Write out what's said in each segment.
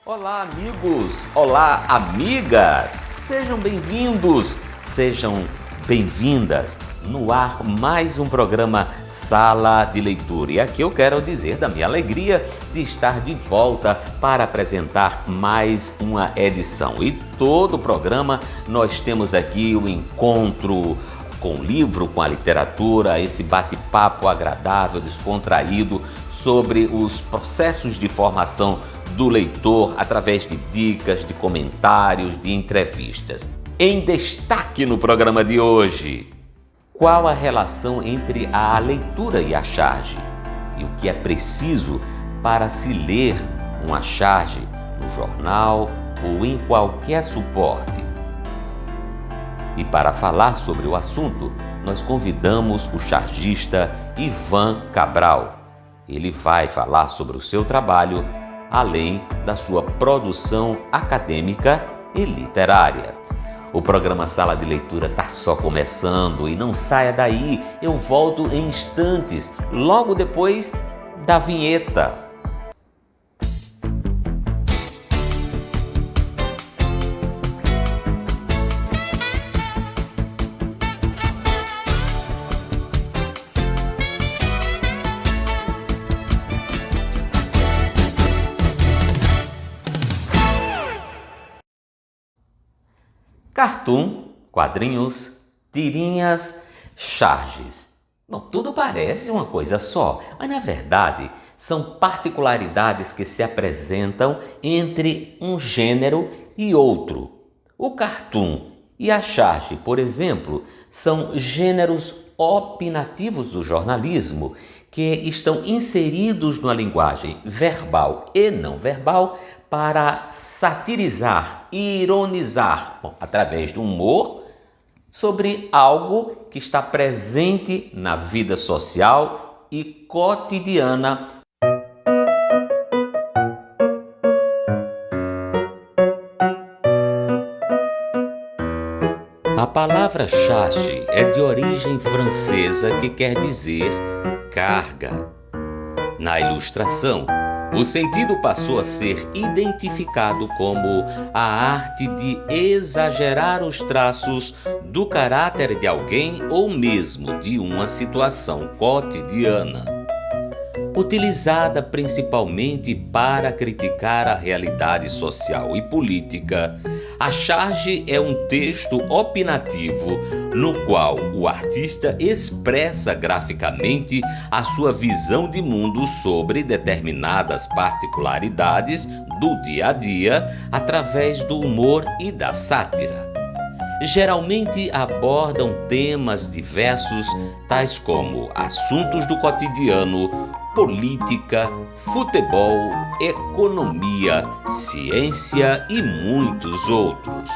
Olá, amigos! Olá, amigas! Sejam bem-vindos, sejam bem-vindas. No ar, mais um programa Sala de Leitura. E aqui eu quero dizer da minha alegria de estar de volta para apresentar mais uma edição. E todo o programa nós temos aqui o encontro com o livro, com a literatura, esse bate-papo agradável, descontraído sobre os processos de formação do leitor através de dicas, de comentários, de entrevistas. Em destaque no programa de hoje, qual a relação entre a leitura e a charge? E o que é preciso para se ler uma charge no jornal ou em qualquer suporte? E para falar sobre o assunto, nós convidamos o chargista Ivan Cabral. Ele vai falar sobre o seu trabalho, além da sua produção acadêmica e literária. O programa Sala de Leitura está só começando e não saia daí, eu volto em instantes, logo depois da vinheta. Cartoon, quadrinhos, tirinhas, charges. Bom, tudo parece uma coisa só, mas na verdade são particularidades que se apresentam entre um gênero e outro. O cartoon e a charge, por exemplo, são gêneros opinativos do jornalismo que estão inseridos na linguagem verbal e não verbal para satirizar, ironizar, através do humor, sobre algo que está presente na vida social e cotidiana. A palavra charge é de origem francesa que quer dizer carga. Na Ilustração, o sentido passou a ser identificado como a arte de exagerar os traços do caráter de alguém ou mesmo de uma situação cotidiana. Utilizada principalmente para criticar a realidade social e política, a charge é um texto opinativo no qual o artista expressa graficamente a sua visão de mundo sobre determinadas particularidades do dia a dia através do humor e da sátira. Geralmente abordam temas diversos, tais como assuntos do cotidiano, política, futebol, economia, ciência e muitos outros.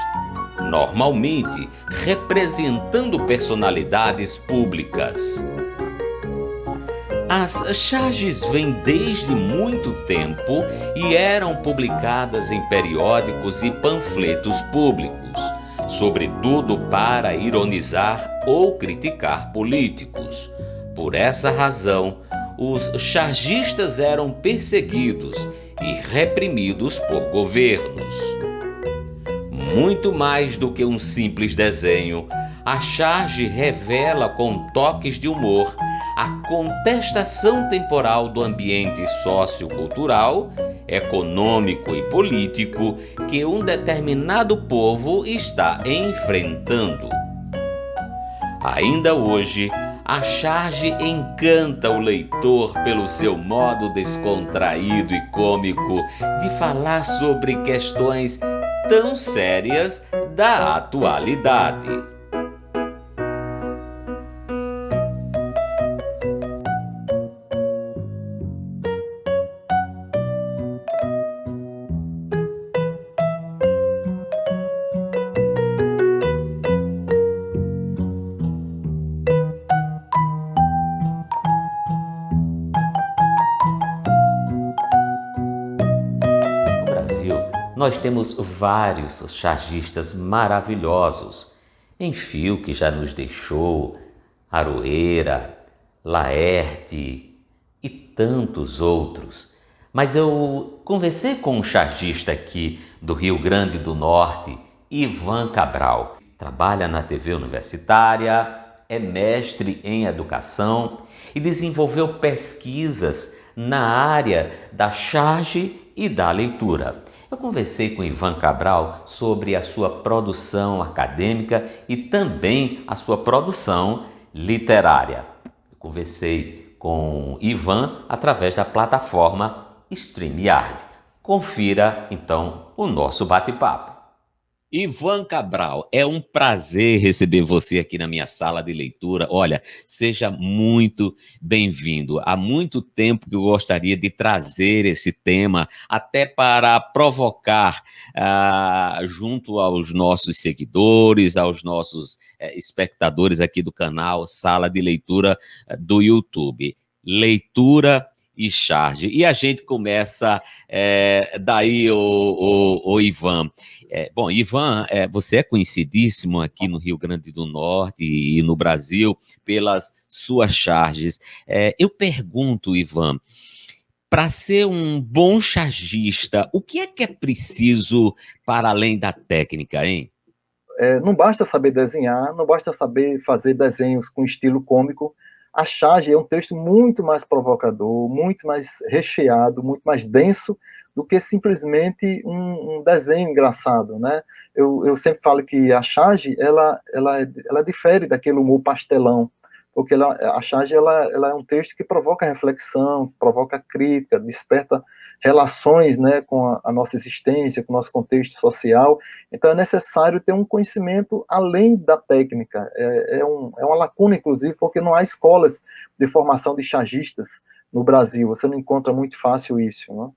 Normalmente representando personalidades públicas. As charges vêm desde muito tempo e eram publicadas em periódicos e panfletos públicos, sobretudo para ironizar ou criticar políticos. Por essa razão, os chargistas eram perseguidos e reprimidos por governos. Muito mais do que um simples desenho, a charge revela com toques de humor a contestação temporal do ambiente sociocultural, econômico e político que um determinado povo está enfrentando. Ainda hoje, a charge encanta o leitor pelo seu modo descontraído e cômico de falar sobre questões tão sérias da atualidade. Nós temos vários chargistas maravilhosos. Enfio, que já nos deixou, Aroeira, Laerte e tantos outros. Mas eu conversei com um chargista aqui do Rio Grande do Norte, Ivan Cabral. Trabalha na TV universitária, é mestre em educação e desenvolveu pesquisas na área da charge e da leitura. Eu conversei com Ivan Cabral sobre a sua produção acadêmica e também a sua produção literária. Eu conversei com Ivan através da plataforma StreamYard. Confira então o nosso bate-papo. Ivan Cabral, é um prazer receber você aqui na minha sala de leitura. Olha, seja muito bem-vindo. Há muito tempo que eu gostaria de trazer esse tema, até para provocar, junto aos nossos seguidores, aos nossos espectadores aqui do canal Sala de Leitura do YouTube. Leitura e charge. E a gente começa daí, o Ivan. Bom, Ivan, você é conhecidíssimo aqui no Rio Grande do Norte e no Brasil pelas suas charges. Eu pergunto, Ivan, para ser um bom chargista, o que é preciso para além da técnica, hein? Não basta saber desenhar, não basta saber fazer desenhos com estilo cômico. A charge é um texto muito mais provocador, muito mais recheado, muito mais denso do que simplesmente um desenho engraçado, né? Eu sempre falo que a charge, ela difere daquele humor pastelão, porque a charge ela é um texto que provoca reflexão, provoca crítica, desperta relações, né, com a nossa existência, com o nosso contexto social. Então é necessário ter um conhecimento além da técnica. É uma lacuna, inclusive, porque não há escolas de formação de chargistas no Brasil. Você não encontra muito fácil isso, né?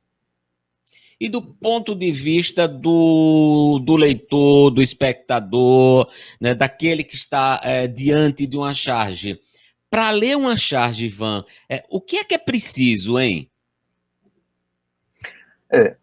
E do ponto de vista do leitor, do espectador, né, daquele que está diante de uma charge. Para ler uma charge, Ivan, o que é preciso, hein?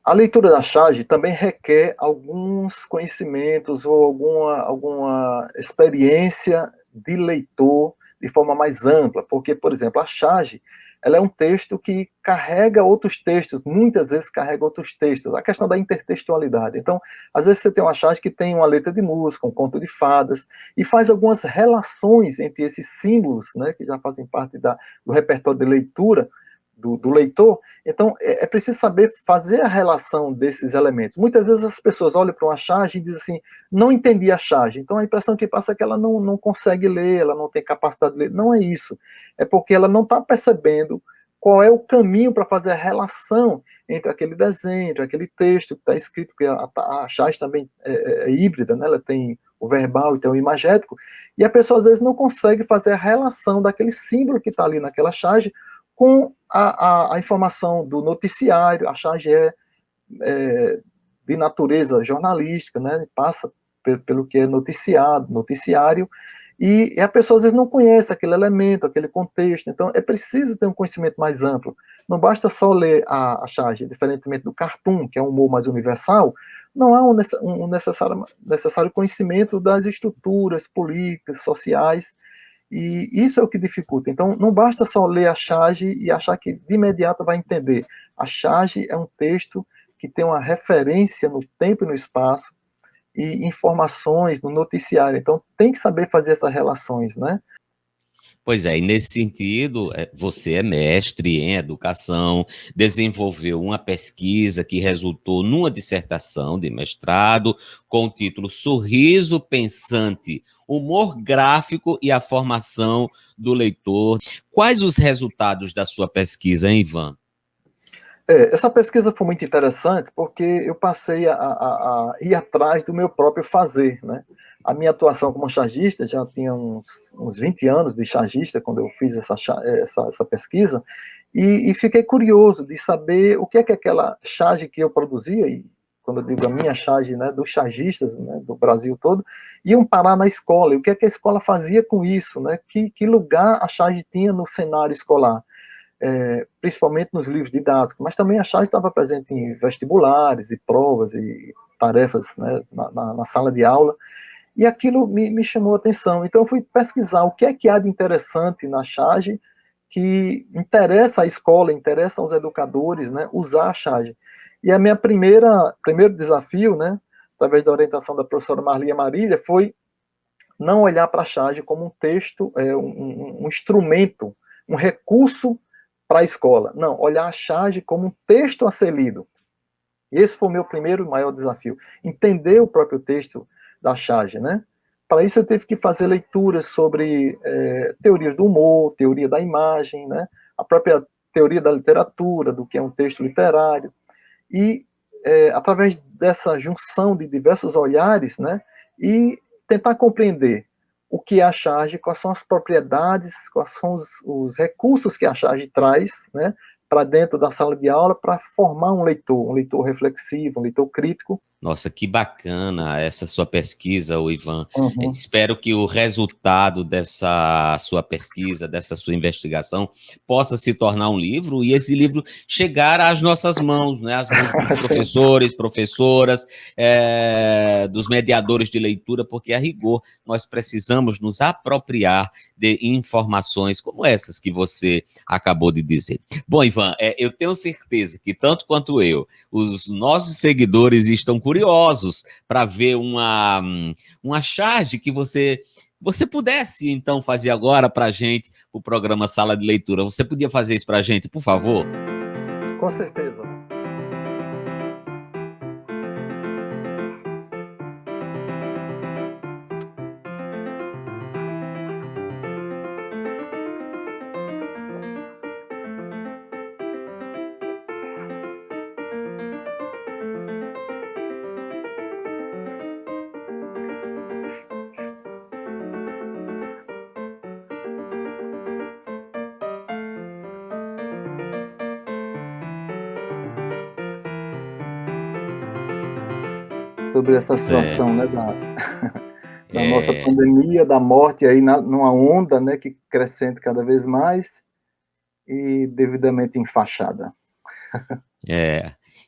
A leitura da charge também requer alguns conhecimentos ou alguma experiência de leitor de forma mais ampla, porque, por exemplo, a charge ela é um texto que carrega outros textos, muitas vezes carrega outros textos, a questão da intertextualidade. Então, às vezes você tem uma charge que tem uma letra de música, um conto de fadas, e faz algumas relações entre esses símbolos, né, que já fazem parte do repertório de leitura, do leitor. Então, é preciso saber fazer a relação desses elementos. Muitas vezes as pessoas olham para uma charge e dizem assim, não entendi a charge. Então, a impressão que passa é que ela não consegue ler, ela não tem capacidade de ler. Não é isso. É porque ela não está percebendo qual é o caminho para fazer a relação entre aquele desenho, entre aquele texto que está escrito, porque a charge também é híbrida, né? Ela tem o verbal e tem o imagético, e a pessoa às vezes não consegue fazer a relação daquele símbolo que está ali naquela charge com a informação do noticiário. A charge é de natureza jornalística, né? Passa pelo que é noticiário, e a pessoa às vezes não conhece aquele elemento, aquele contexto. Então é preciso ter um conhecimento mais amplo. Não basta só ler a charge, diferentemente do cartoon, que é um humor mais universal. Não há um necessário conhecimento das estruturas políticas, sociais, e isso é o que dificulta. Então, não basta só ler a charge e achar que de imediato vai entender. A charge é um texto que tem uma referência no tempo e no espaço e informações no noticiário. Então, tem que saber fazer essas relações, né? Pois é, e nesse sentido, você é mestre em educação, desenvolveu uma pesquisa que resultou numa dissertação de mestrado com o título Sorriso Pensante, Humor Gráfico e a Formação do Leitor. Quais os resultados da sua pesquisa, hein, Ivan? Essa pesquisa foi muito interessante porque eu passei a ir atrás do meu próprio fazer, né? A minha atuação como chargista já tinha uns 20 anos de chargista quando eu fiz essa pesquisa, e fiquei curioso de saber o que é que aquela charge que eu produzia, e quando eu digo a minha charge, né, dos chargistas, né, do Brasil todo, iam parar na escola, e o que é que a escola fazia com isso, né? Que lugar a charge tinha no cenário escolar? Principalmente nos livros didáticos, mas também a charge estava presente em vestibulares e provas e tarefas, né, na sala de aula, e aquilo me chamou a atenção. Então eu fui pesquisar o que é que há de interessante na charge que interessa à escola, interessa aos educadores, né, usar a charge. E a minha primeiro desafio, né, através da orientação da professora Marlia Marília, foi não olhar para a charge como um texto, um instrumento, um recurso para a escola. Não, olhar a charge como um texto a ser lido. Esse foi o meu primeiro e maior desafio. Entender o próprio texto da charge, né? Para isso eu tive que fazer leituras sobre teorias do humor, teoria da imagem, né? A própria teoria da literatura, do que é um texto literário. E através dessa junção de diversos olhares, né? E tentar compreender o que é a charge, quais são as propriedades, quais são os recursos que a charge traz, né? Para dentro da sala de aula, para formar um leitor reflexivo, um leitor crítico. Nossa, que bacana essa sua pesquisa, Ivan. Uhum. Espero que o resultado dessa sua pesquisa, dessa sua investigação, possa se tornar um livro e esse livro chegar às nossas mãos, né? Às mãos dos professores, professoras, dos mediadores de leitura, porque, a rigor, nós precisamos nos apropriar de informações como essas que você acabou de dizer. Bom, Ivan, eu tenho certeza que, tanto quanto eu, os nossos seguidores estão curiosos para ver uma charge que você pudesse, então, fazer agora para a gente, o programa Sala de Leitura. Você podia fazer isso para a gente, por favor? Com certeza. Sobre essa situação, né, da nossa pandemia, da morte aí numa onda, né, que crescente cada vez mais e devidamente enfaixada.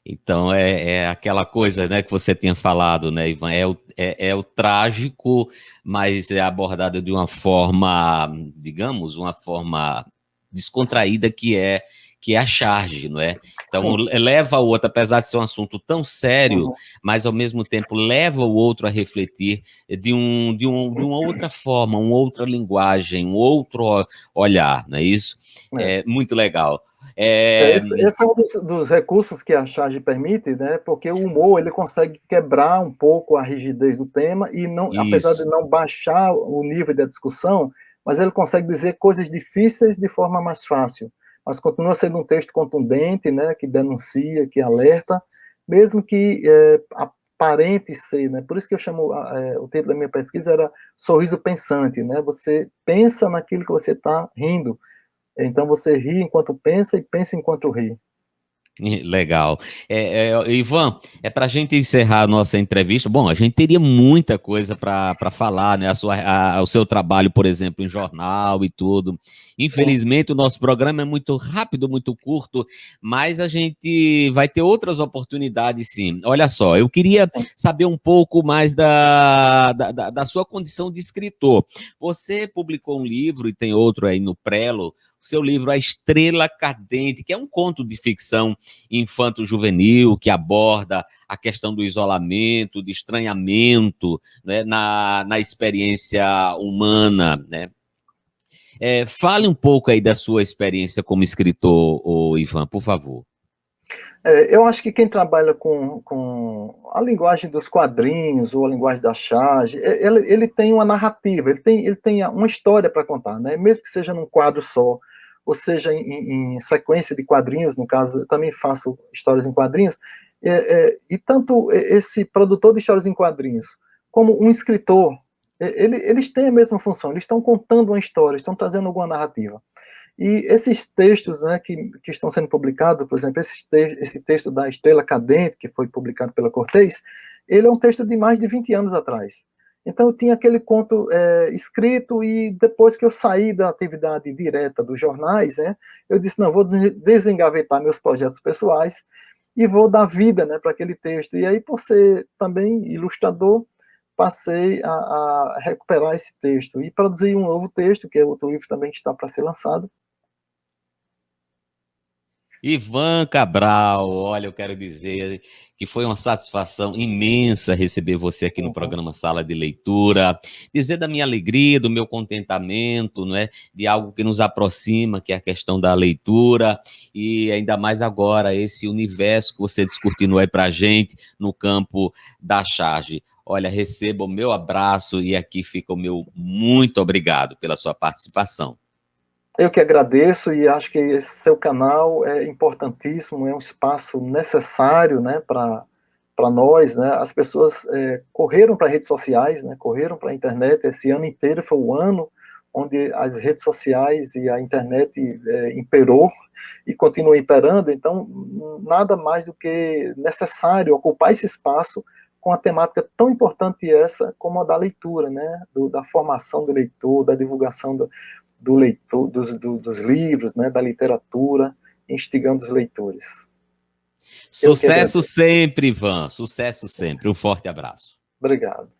Então é aquela coisa, né, que você tinha falado, né, Ivan? É o trágico, mas é abordado de uma forma, digamos, uma forma descontraída que é a charge, não é? Então leva o outro, apesar de ser um assunto tão sério, mas ao mesmo tempo leva o outro a refletir de uma outra forma, uma outra linguagem, um outro olhar, não é isso? É muito legal. Esse é um dos recursos que a charge permite, né? Porque o humor ele consegue quebrar um pouco a rigidez do tema e não, apesar de não baixar o nível da discussão, mas ele consegue dizer coisas difíceis de forma mais fácil. Mas continua sendo um texto contundente, né? Que denuncia, que alerta, mesmo que aparente ser, né? Por isso que eu chamo o título da minha pesquisa era Sorriso Pensante, né? Você pensa naquilo que você está rindo. Então você ri enquanto pensa e pensa enquanto ri. Legal. Ivan, para a gente encerrar a nossa entrevista, bom, a gente teria muita coisa para falar, né? O seu trabalho, por exemplo, em jornal e tudo. Infelizmente, o nosso programa é muito rápido, muito curto, mas a gente vai ter outras oportunidades, sim. Olha só, eu queria saber um pouco mais da sua condição de escritor. Você publicou um livro e tem outro aí no Prelo, o seu livro A Estrela Cadente, que é um conto de ficção infanto-juvenil, que aborda a questão do isolamento, de estranhamento, né, na experiência humana, né? Fale um pouco aí da sua experiência como escritor, Ivan, por favor. Eu acho que quem trabalha com a linguagem dos quadrinhos ou a linguagem da charge, ele tem uma narrativa, ele tem uma história para contar, né? Mesmo que seja num quadro só, ou seja em sequência de quadrinhos, no caso, eu também faço histórias em quadrinhos, e tanto esse produtor de histórias em quadrinhos, como um escritor, eles têm a mesma função, eles estão contando uma história, estão trazendo alguma narrativa. E esses textos, né, que estão sendo publicados, por exemplo, esse texto da Estrela Cadente, que foi publicado pela Cortez, ele é um texto de mais de 20 anos atrás. Então, eu tinha aquele conto escrito e depois que eu saí da atividade direta dos jornais, né, eu disse, não, vou desengavetar meus projetos pessoais e vou dar vida, né, para aquele texto. E aí, por ser também ilustrador, passei a recuperar esse texto e produzir um novo texto, que é outro livro também que está para ser lançado, Ivan Cabral, olha, eu quero dizer que foi uma satisfação imensa receber você aqui no Uhum. programa Sala de Leitura, dizer da minha alegria, do meu contentamento, não é? De algo que nos aproxima, que é a questão da leitura, e ainda mais agora, esse universo que você descortinou aí pra gente no campo da charge. Olha, receba o meu abraço e aqui fica o meu muito obrigado pela sua participação. Eu que agradeço e acho que esse seu canal é importantíssimo, é um espaço necessário, né, para nós, né? As pessoas correram para redes sociais, né, correram para a internet. Esse ano inteiro foi o ano onde as redes sociais e a internet imperou e continua imperando. Então, nada mais do que necessário ocupar esse espaço com a temática tão importante essa como a da leitura, né, da formação do leitor, da divulgação do leitor, dos livros, né, da literatura, instigando os leitores. Eu que Sucesso agradeço. sempre, Ivan. Sucesso sempre. Um forte abraço. Obrigado.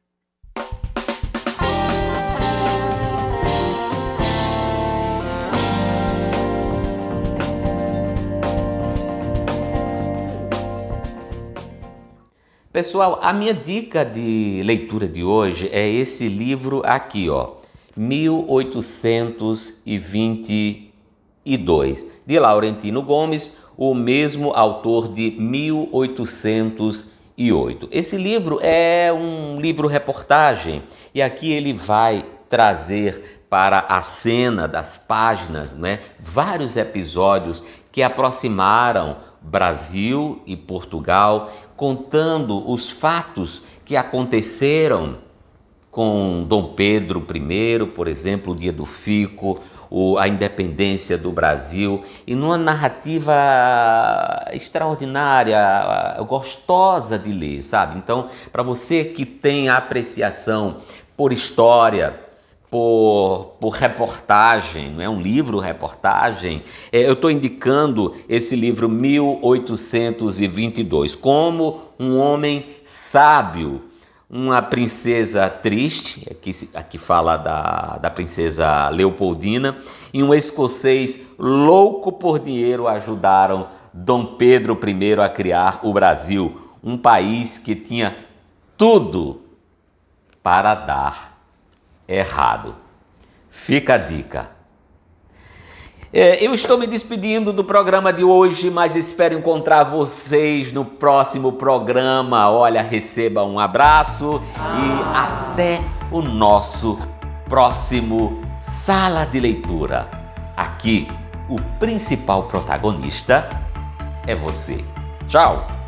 Pessoal, a minha dica de leitura de hoje é esse livro aqui, ó, 1822, de Laurentino Gomes, o mesmo autor de 1808. Esse livro é um livro-reportagem e aqui ele vai trazer para a cena das páginas, né, vários episódios que aproximaram Brasil e Portugal, contando os fatos que aconteceram com Dom Pedro I, por exemplo, o dia do Fico, a independência do Brasil, e numa narrativa extraordinária, gostosa de ler, sabe? Então, para você que tem a apreciação por história, por reportagem, não é um livro-reportagem, eu estou indicando esse livro 1822, como um homem sábio, uma princesa triste, aqui fala da princesa Leopoldina, e um escocês louco por dinheiro ajudaram Dom Pedro I a criar o Brasil, um país que tinha tudo para dar errado. Fica a dica. Eu estou me despedindo do programa de hoje, mas espero encontrar vocês no próximo programa. Olha, receba um abraço e até o nosso próximo Sala de Leitura. Aqui, o principal protagonista é você. Tchau!